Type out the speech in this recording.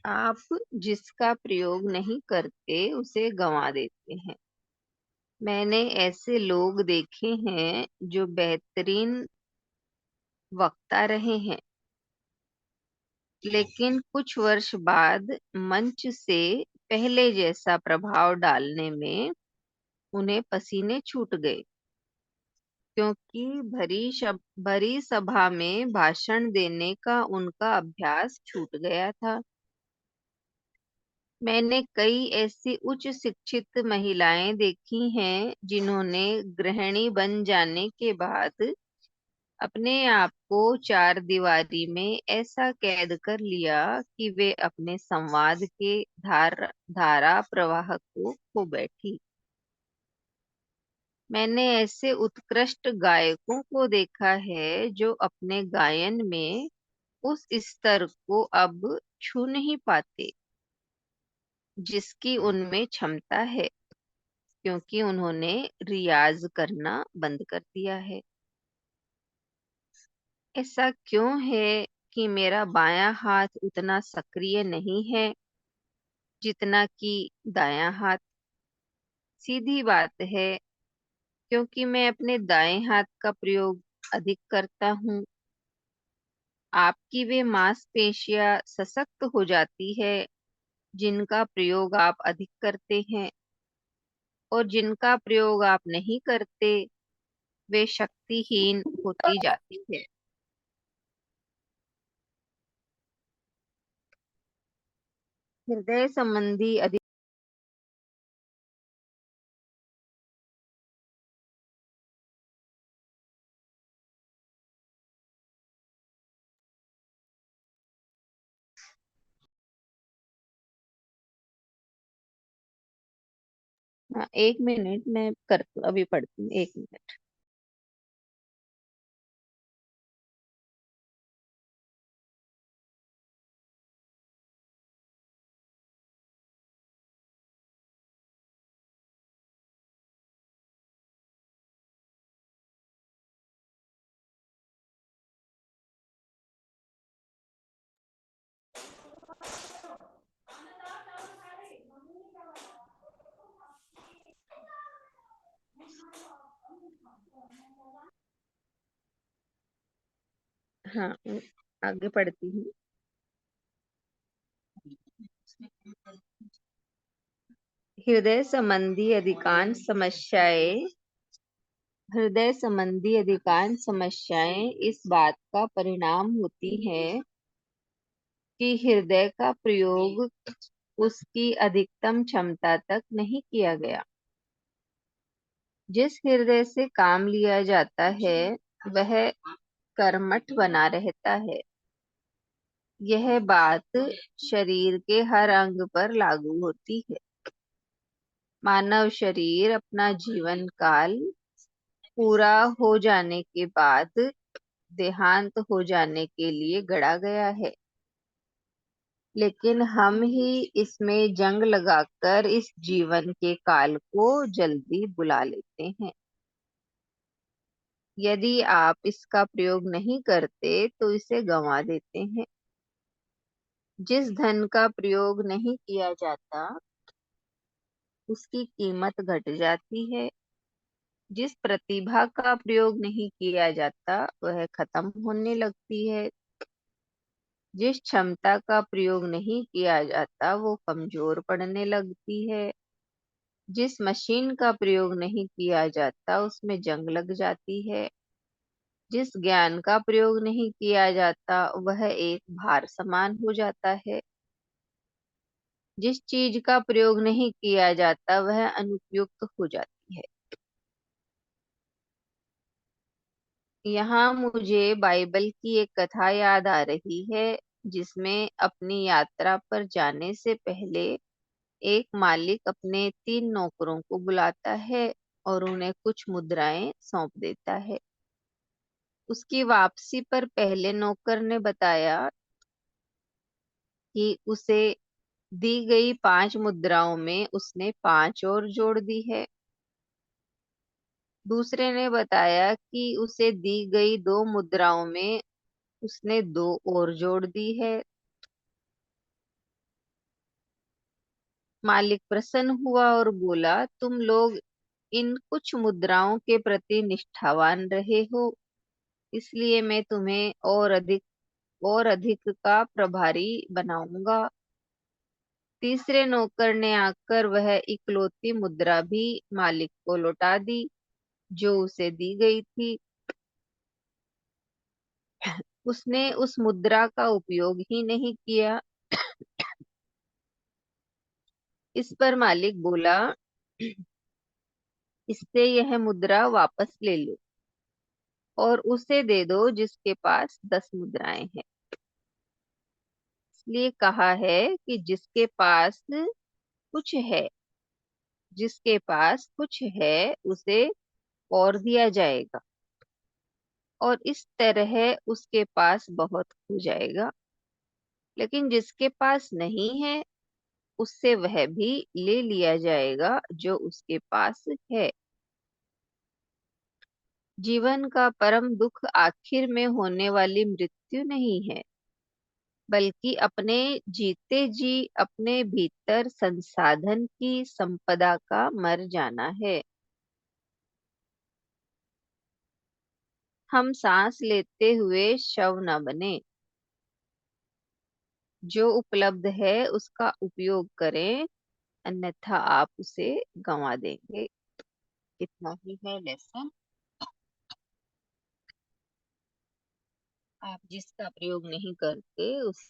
आप जिसका प्रयोग नहीं करते उसे गंवा देते हैं। मैंने ऐसे लोग देखे हैं जो बेहतरीन वक्ता रहे हैं, लेकिन कुछ वर्ष बाद मंच से पहले जैसा प्रभाव डालने में उन्हें पसीने छूट गए, क्योंकि भरी सभा में भाषण देने का उनका अभ्यास छूट गया था। मैंने कई ऐसी उच्च शिक्षित महिलाएं देखी हैं जिन्होंने गृहिणी बन जाने के बाद अपने आप को चार दीवारी में ऐसा कैद कर लिया कि वे अपने संवाद के धारा प्रवाह को खो बैठी। मैंने ऐसे उत्कृष्ट गायकों को देखा है जो अपने गायन में उस स्तर को अब छू नहीं पाते जिसकी उनमें क्षमता है, क्योंकि उन्होंने रियाज करना बंद कर दिया है। ऐसा क्यों है कि मेरा बायां हाथ उतना सक्रिय नहीं है जितना कि दायां हाथ? सीधी बात है, क्योंकि मैं अपने दाएं हाथ का प्रयोग अधिक करता हूँ। आपकी वे मांसपेशियां सशक्त हो जाती है जिनका प्रयोग आप अधिक करते हैं, और जिनका प्रयोग आप नहीं करते वे शक्तिहीन होती जाती है। हृदय संबंधी हाँ, 1 मिनट मैं कर अभी पढ़ती हूँ, 1 मिनट। हाँ, आगे पढ़ती हूँ। हृदय संबंधी अधिकांश समस्याएं इस बात का परिणाम होती हैं कि हृदय का प्रयोग उसकी अधिकतम क्षमता तक नहीं किया गया। जिस हृदय से काम लिया जाता है वह कर्मठ बना रहता है। यह बात शरीर के हर अंग पर लागू होती है। मानव शरीर अपना जीवन काल पूरा हो जाने के बाद देहांत हो जाने के लिए गढ़ा गया है, लेकिन हम ही इसमें जंग लगाकर इस जीवन के काल को जल्दी बुला लेते हैं। यदि आप इसका प्रयोग नहीं करते तो इसे गंवा देते हैं। जिस धन का प्रयोग नहीं किया जाता उसकी कीमत घट जाती है। जिस प्रतिभा का प्रयोग नहीं किया जाता वह खत्म होने लगती है। जिस क्षमता का प्रयोग नहीं किया जाता वो कमजोर पड़ने लगती है। जिस मशीन का प्रयोग नहीं किया जाता उसमें जंग लग जाती है। जिस ज्ञान का प्रयोग नहीं किया जाता वह एक भार समान हो जाता है। जिस चीज का प्रयोग नहीं किया जाता वह अनुपयुक्त हो जाती है। यहाँ मुझे बाइबल की एक कथा याद आ रही है, जिसमें अपनी यात्रा पर जाने से पहले एक मालिक अपने 3 नौकरों को बुलाता है और उन्हें कुछ मुद्राएं सौंप देता है। उसकी वापसी पर पहले नौकर ने बताया कि उसे दी गई 5 मुद्राओं में उसने 5 और जोड़ दी है। दूसरे ने बताया कि उसे दी गई 2 मुद्राओं में उसने 2 और जोड़ दी है। मालिक प्रसन्न हुआ और बोला, तुम लोग इन कुछ मुद्राओं के प्रति निष्ठावान रहे हो, इसलिए मैं तुम्हें और अधिक का प्रभारी बनाऊंगा। तीसरे नौकर ने आकर वह इकलौती मुद्रा भी मालिक को लौटा दी जो उसे दी गई थी। उसने उस मुद्रा का उपयोग ही नहीं किया। इस पर मालिक बोला, इससे यह मुद्रा वापस ले लो और उसे दे दो जिसके पास 10 मुद्राएं हैं। इसलिए कहा है कि कुछ है जिसके पास कुछ है उसे और दिया जाएगा, और इस तरह उसके पास बहुत हो जाएगा। लेकिन जिसके पास नहीं है उससे वह भी ले लिया जाएगा जो उसके पास है। जीवन का परम दुख आखिर में होने वाली मृत्यु नहीं है, बल्कि अपने जीते जी अपने भीतर संसाधन की संपदा का मर जाना है। हम सांस लेते हुए शव न बने। जो उपलब्ध है उसका उपयोग करें, अन्यथा आप उसे गंवा देंगे। इतना ही है लेसन। आप जिसका प्रयोग नहीं करते उस